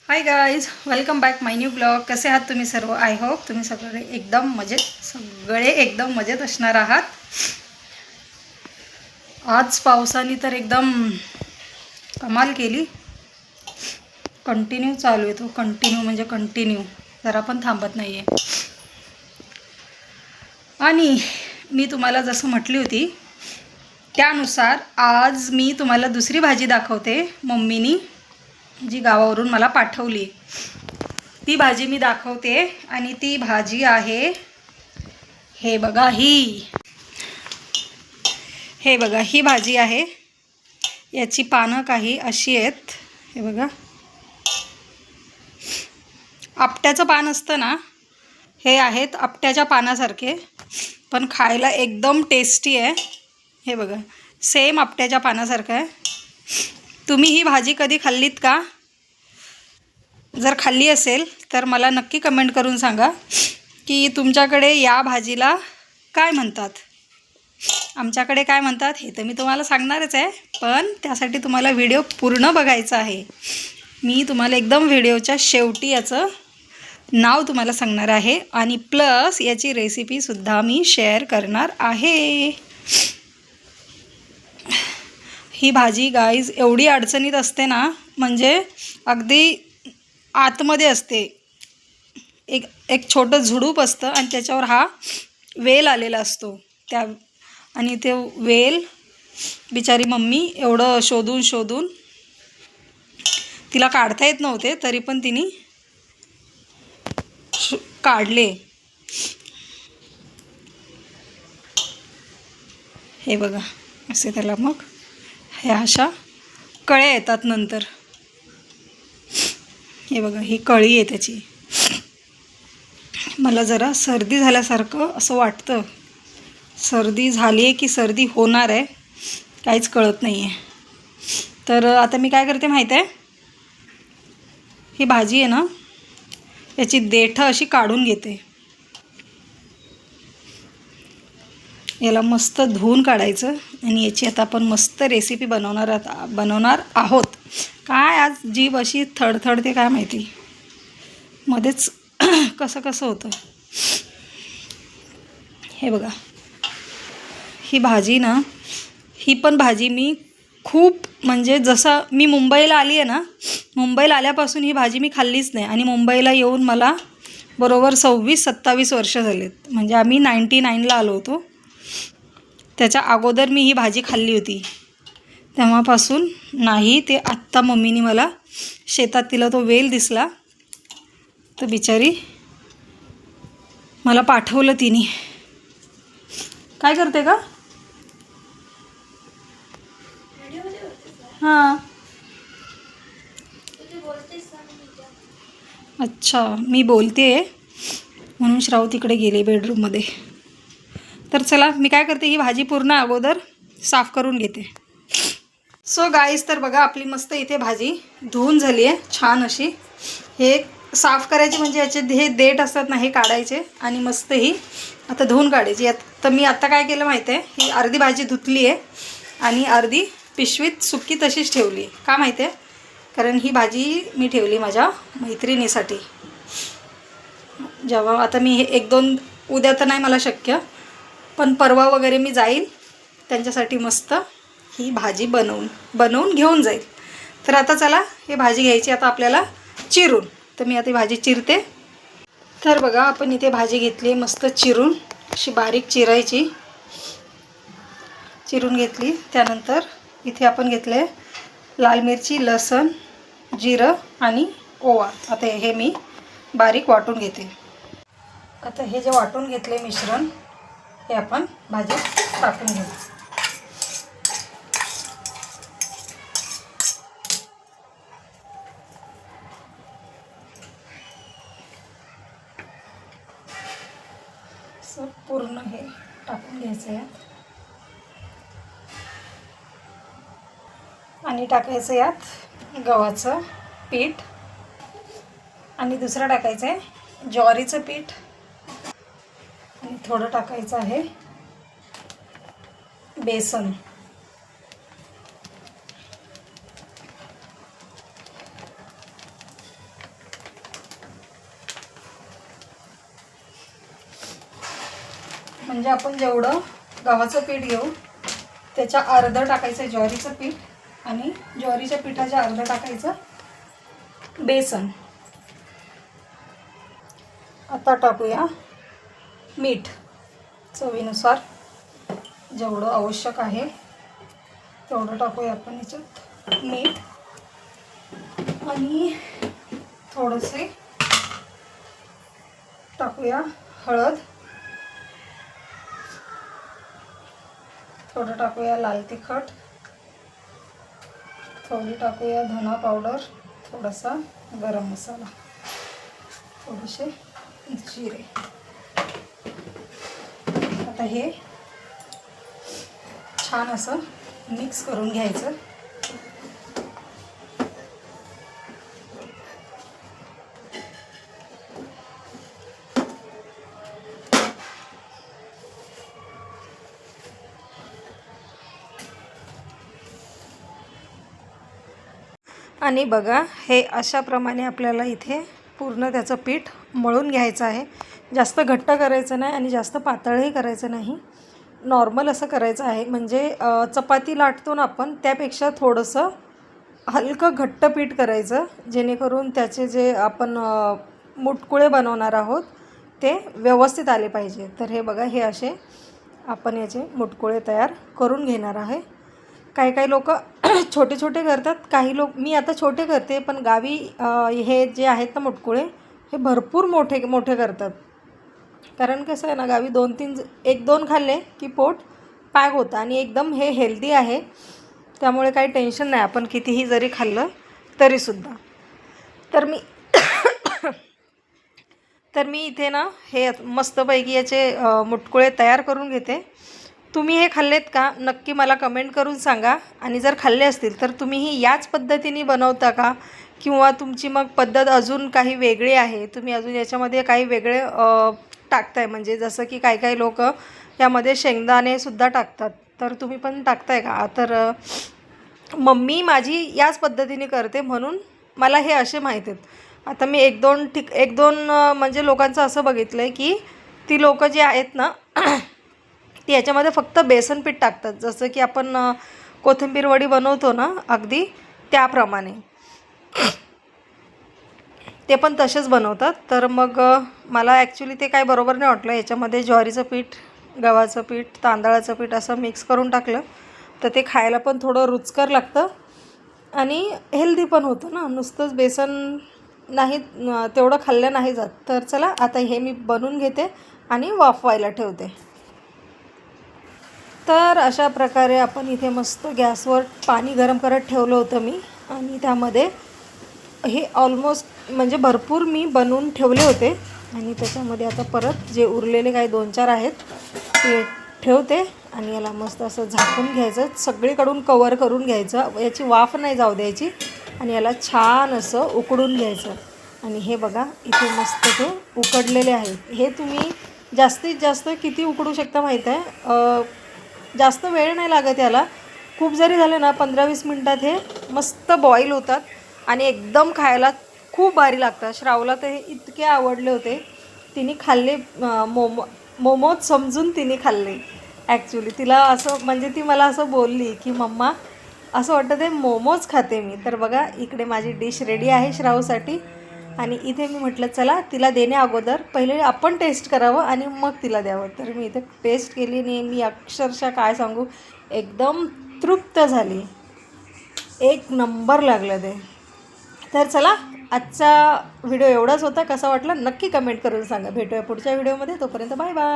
Hi guys, welcome back माय new blog. कसे आहात तुम्ही सर्व? आय होप तुम्ही सगळे एकदम मजेत असणार आहात. आज पावसाने तर एकदम कमाल केली. कंटिन्यू चालू आहे तो, कंटिन्यू जरा पण थांबत नाही आहे. आणि मी तुम्हाला जसं म्हटली होती त्यानुसार आज मी तुम्हाला दुसरी भाजी दाखवते. मम्मीनी जी गावावरून मला पाठवली ती भाजी मी दाखवते. आणि ती भाजी आहे, हे बघा ही भाजी आहे. याची पानं काही अशी आहेत, हे बघा. आपट्याचं पान असतं ना, हे आहेत आपट्याच्या पानासारखे, पण खायला एकदम टेस्टी आहे. हे बघा, सेम आपट्याच्या पानासारखं आहे. तुम्ही ही भाजी कधी खाल्लीत का? जर खाल्ली असेल तर मला नक्की कमेंट करून सांगा की तुमच्याकडे या भाजीला काय म्हणतात. आमच्याकडे काय म्हणतात हे तर मी तुम्हाला सांगणारच आहे, पण त्यासाठी तुम्हाला व्हिडिओ पूर्ण बघायचा आहे. मी तुम्हाला एकदम व्हिडिओच्या शेवटी याचं नाव तुम्हाला सांगणार आहे आणि प्लस याची रेसिपीसुद्धा मी शेअर करणार आहे. ही भाजी गाईज एवढी अडचणीत असते ना, म्हणजे अगदी आतमध्ये असते. एक छोटं झुडूप असतं आणि त्याच्यावर हा वेल आलेला असतो. आणि ते वेल बिचारी मम्मी एवढं शोधून तिला काढता येत नव्हते, तरी पण तिने काढले. हे बघा, असे त्याला मग ह्या अशा कळ्या येतात नंतर. हे बघा, ही कळी आहे त्याची. मला जरा सर्दी झाल्यासारखं असं वाटतं. सर्दी झाली आहे की सर्दी होणार आहे काहीच कळत नाही आहे. तर आता मी काय करते माहीत आहे, ही भाजी आहे ना, याची देठं अशी काढून घेते. याला मस्त धुवून काढायचं आणि याची आता आपण मस्त रेसिपी बनवणार आहोत. काय आज जीभ अशी थडथडते काय माहिती, मध्येच कसं होतं. हे बघा, ही भाजी ना, ही पण भाजी मी खूप म्हणजे जसं मी मुंबईला आली आहे ना, मुंबईला आल्यापासून ही भाजी मी खाल्लीच नाही. आणि मुंबईला येऊन मला बरोबर 26-27 वर्ष झालेत. म्हणजे आम्ही 99ला आलो होतो, त्याच्या अगोदर मी ही भाजी खाल्ली होती. तेव्हापासून नाही. ते आत्ता मम्मीने मला शेतात, तिला तो वेल दिसला तर बिचारी मला पाठवलं तिने. काय करते का? हां, अच्छा, मी बोलते म्हणून श्राव तिकडे गेले बेडरूममध्ये. तर चला, मी काय करते, ही भाजी पूर्ण अगोदर साफ करून घेते. सो गाईस, तर बघा आपली मस्त इथे भाजी धुवून झाली आहे छान अशी. हे साफ करायची म्हणजे याचे हे देठ असतात ना, हे काढायचे आणि मस्त ही आता धुवून काढायची. तर मी आत्ता काय केलं माहिती आहे, ही अर्धी भाजी धुतली आहे आणि अर्धी पिशवीत सुक्की तशीच ठेवली आहे. का माहिती आहे, कारण ही भाजी मी ठेवली माझ्या मैत्रिणीसाठी. जेव्हा आता मी हे 1-2 उद्या तर नाही मला शक्य, पण परवा वगैरे मी जाईल त्यांच्यासाठी मस्त ही भाजी बनवून घेऊन जाईल. तर आता चला, ही भाजी घ्यायची आता आपल्याला चिरून. तर मी आता ही भाजी चिरते. तर बघा, आपण इथे भाजी घेतली मस्त चिरून, अशी बारीक चिरायची. चिरून घेतली. त्यानंतर इथे आपण घेतले लाल मिरची, लसण, जिरं आणि ओवा. आता हे मी बारीक वाटून घेते. आता हे जे वाटून घेतले मिश्रण, हे आपण भाजीत टाकून घेऊ. पूर्ण हे टाकून घ्यायचं आहे आणि टाकायचं यात गव्हाचं पीठ आणि दुसरं टाकायचं आहे ज्वारीचं पीठ आणि थोडं टाकायचं आहे बेसन. म्हणजे आपण जेवढं गव्हाचं पीठ घेऊ त्याच्या अर्धं टाकायचं ज्वारीचं पीठ आणि ज्वारीच्या पिठाच्या अर्धं टाकायचं बेसन. आता टाकूया मीठ चवीनुसार, जेवढं आवश्यक आहे तेवढं टाकूया आपण याच्यात मीठ. आणि थोडेसे टाकूया हळद, थोडं टाकूया लाल तिखट, थोडी टाकूया धना पावडर, थोडासा गरम मसाला, थोडेसे जिरे. आता हे छान असं मिक्स करून घ्यायचं. आणि बघा हे अशाप्रमाणे आपल्याला इथे पूर्ण त्याचं पीठ मळून घ्यायचं आहे. जास्त घट्ट करायचं नाही आणि जास्त पातळही करायचं नाही, नॉर्मल असं करायचं आहे. म्हणजे चपाती लाटतो ना आपण त्यापेक्षा थोडंसं हलकं घट्ट पीठ करायचं, जेणेकरून त्याचे जे आपण मुटकुळे बनवणार आहोत ते व्यवस्थित आले पाहिजे. तर हे बघा हे असे आपण याचे मुटकुळे तयार करून घेणार आहे. काही काही लोक छोटे छोटे करतात, काही लोक, मी आता छोटे करते, पण गावी हे जे आहेत ना मुटकुळे हे भरपूर मोठे मोठे करतात. कारण कसं आहे ना, गावी 1-2 खाल्ले की पोट पॅक होतं आणि एकदम हे हेल्दी आहे, त्यामुळे काही टेन्शन नाही आपण कितीही जरी खाल्लं तरीसुद्धा. तर मी इथे ना हे मस्तपैकी याचे मुटकुळे तयार करून घेते. तुम्ही हे खाल्लेत का नक्की मला कमेंट करून सांगा. आणि जर खाल्ले असतील तर तुम्हीही याच पद्धतीने बनवता का, किंवा तुमची मग पद्धत अजून काही वेगळी आहे, तुम्ही अजून याच्यामध्ये काही वेगळे टाकताय. म्हणजे जसं की काही लोक यामध्ये शेंगदाणेसुद्धा टाकतात, तर तुम्ही पण टाकताय का? तर मम्मी माझी याच पद्धतीने करते म्हणून मला हे असे माहीत आहेत. आता मी एक दोन म्हणजे लोकांचं असं बघितलं आहे की ती लोक जी आहेत ना ती याच्यामध्ये फक्त बेसन पीठ टाकतात, जसं की आपण कोथिंबीर वडी बनवतो ना अगदी त्याप्रमाणे ते पण तसेच बनवतात. तर मग मला ॲक्च्युली ते काय बरोबर नाही वाटलं. याच्यामध्ये ज्वारीचं पीठ, गव्हाचं पीठ, तांदळाचं पीठ असं मिक्स करून टाकलं तर ते खायला पण थोडं रुचकर लागतं आणि हेल्दी पण होतं ना. नुसतंच बेसन नाही तेवढं खाल्लं नाही जात. तर चला आता हे मी बनवून घेते आणि वाफवायला ठेवते. तर अशा प्रकारे आपण इथे मस्त गॅसवर पाणी गरम करत ठेवलं होतं मी, आणि त्यामध्ये हे ऑलमोस्ट म्हणजे भरपूर मी बनवून ठेवले होते. आणि त्याच्यामध्ये आता परत जे उरलेले काही 2-4 आहेत ते ठेवते आणि याला मस्त असं झाकून घ्यायचं, सगळीकडून कवर करून घ्यायचं, याची वाफ नाही जाऊ द्यायची आणि याला छान असं उकडून घ्यायचं. आणि हे बघा इथे मस्त ते उकडलेले आहेत. हे तुम्ही जास्तीत जास्त किती उकडू शकता माहीत आहे, जास्त वेळ नाही लागत याला. खूप जरी झाले ना 15-20 मिनटात हे मस्त बॉईल होतात आणि एकदम खायला खूप भारी लागतात. श्रावला तर हे इतके आवडले होते, तिने खाल्ले. मोमोज समजून तिने खाल्ले ॲक्च्युली. तिला असं म्हणजे ती मला असं बोलली की मम्मा असं वाटतं ते मोमोज खाते मी. तर बघा इकडे माझी डिश रेडी आहे श्रावसाठी. आणि इथे मी म्हटलं चला तिला देण्या अगोदर पहिले आपण टेस्ट करावं आणि मग तिला द्यावं. तर मी इथे टेस्ट केली आणि मी अक्षरशः काय सांगू, एकदम तृप्त झाली, एक नंबर लागलं ते. तर चला आजचा व्हिडिओ एवढाच होता. कसा वाटला नक्की कमेंट करून सांगा. भेटूया पुढच्या व्हिडिओमध्ये. तोपर्यंत बाय बाय.